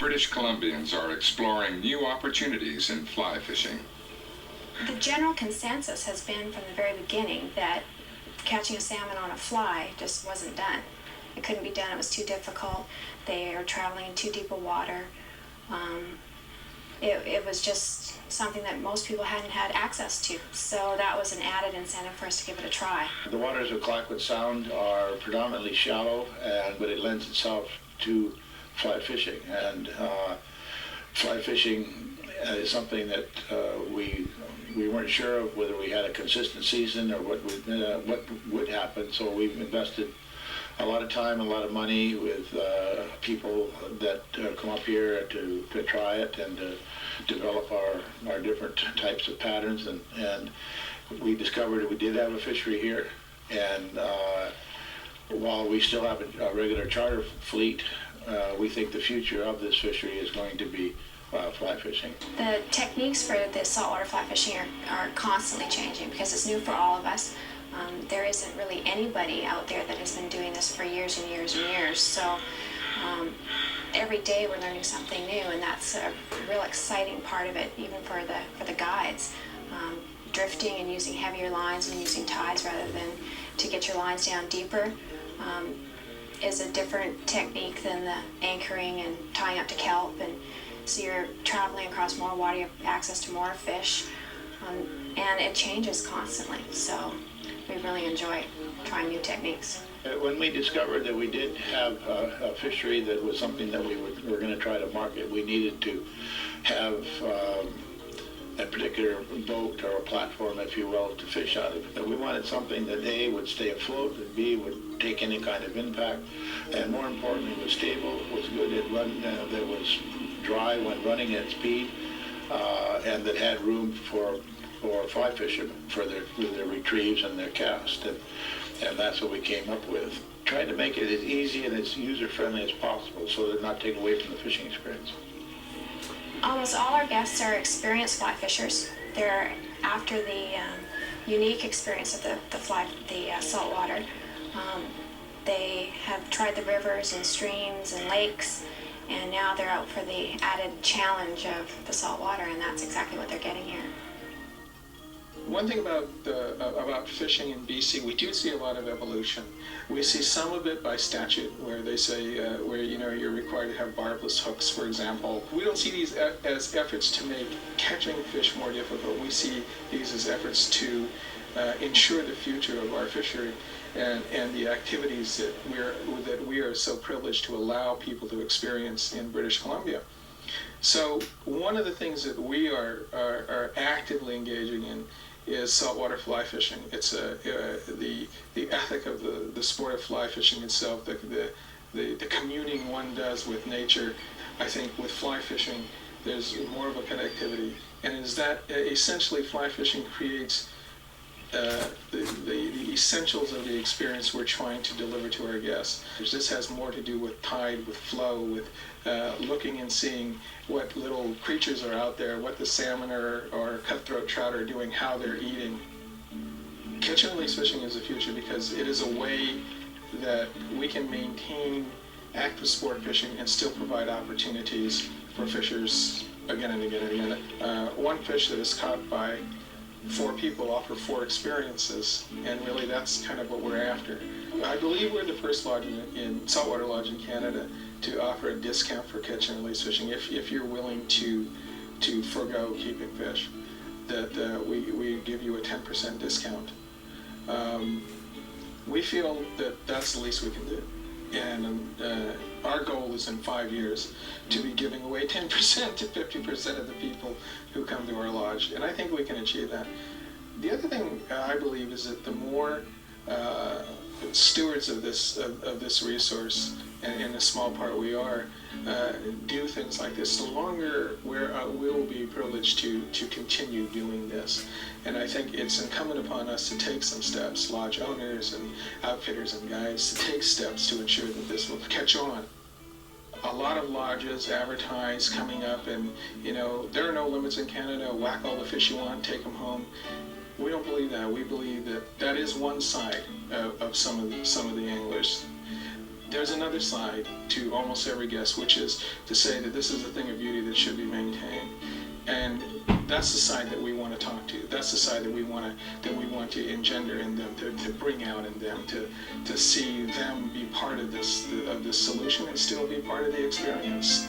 British Columbians are exploring new opportunities in fly fishing. The general consensus has been from the very beginning that catching a salmon on a fly just wasn't done. It couldn't be done, it was too difficult. They are traveling in too deep a water. It was just something that most people hadn't had access to. So that was an added incentive for us to give it a try. The waters of Clayoquot Sound are predominantly shallow, but it lends itself to fly fishing. And fly fishing is something that we weren't sure of whether we had a consistent season or what would happen. So we've invested a lot of time, a lot of money with people that come up here to try it and to develop our different types of patterns. And we discovered that we did have a fishery here. And while we still have a regular charter fleet, we think the future of this fishery is going to be fly fishing. The techniques for the saltwater fly fishing are constantly changing because it's new for all of us. There isn't really anybody out there that has been doing this for years and years and years. So every day we're learning something new, and that's a real exciting part of it, even for the guides. Drifting and using heavier lines and using tides rather than to get your lines down deeper is a different technique than the anchoring and tying up to kelp. And so you're traveling across more water, you have access to more fish, and it changes constantly. So we really enjoy trying new techniques. When we discovered that we did have a fishery that was something that we were going to try to market, we needed to have a particular boat or a platform, if you will, to fish out of. And we wanted something that A, would stay afloat, and B, would take any kind of impact, and more importantly, was stable, was good at run, that was dry when running at speed, and that had room for fly fishermen for their retrieves and their cast. And that's what we came up with. Trying to make it as easy and as user-friendly as possible so that not take away from the fishing experience. Almost all our guests are experienced fly fishers. They're after the unique experience of the saltwater. They have tried the rivers and streams and lakes, and now they're out for the added challenge of the saltwater, and that's exactly what they're getting here. One thing about fishing in BC, we do see a lot of evolution. We see some of it by statute, where they say where you're required to have barbless hooks, for example. We don't see these as efforts to make catching fish more difficult. We see these as efforts to ensure the future of our fishery and the activities that we are so privileged to allow people to experience in British Columbia. So one of the things that we are actively engaging in is saltwater fly fishing. It's the ethic of the sport of fly fishing itself, the communing one does with nature. I think with fly fishing, there's more of a connectivity, and is that essentially fly fishing creates the essentials of the experience we're trying to deliver to our guests. This has more to do with tide, with flow, with looking and seeing what little creatures are out there, what the salmon or cutthroat trout are doing, how they're eating. Catch and release fishing is the future because it is a way that we can maintain active sport fishing and still provide opportunities for fishers again and again and again. One fish that is caught by 4 people offer 4 experiences, and really that's kind of what we're after. I believe we're the first lodge in saltwater lodge in Canada to offer a discount for catch and release fishing if you're willing to forego keeping fish, that we give you a 10% discount. We feel that that's the least we can do, and our goal is in 5 years to be giving away 10% to 50% of the people who come to our lodge, and I think we can achieve that. The other thing I believe is that the more stewards of this resource, and in a small part we are, do things like this, the longer we'll be privileged to continue doing this. And I think it's incumbent upon us to take some steps, lodge owners and outfitters and guides, to take steps to ensure that this will catch on. A lot of lodges advertise coming up, and there are no limits in Canada. Whack all the fish you want, take them home. We don't believe that. We believe that is one side of some of the anglers. there's another side to almost every guest, which is to say that this is a thing of beauty that should be maintained. And that's the side that we want to talk to. That's the side that we want to engender in them, to bring out in them, to see them be part of this solution and still be part of the experience.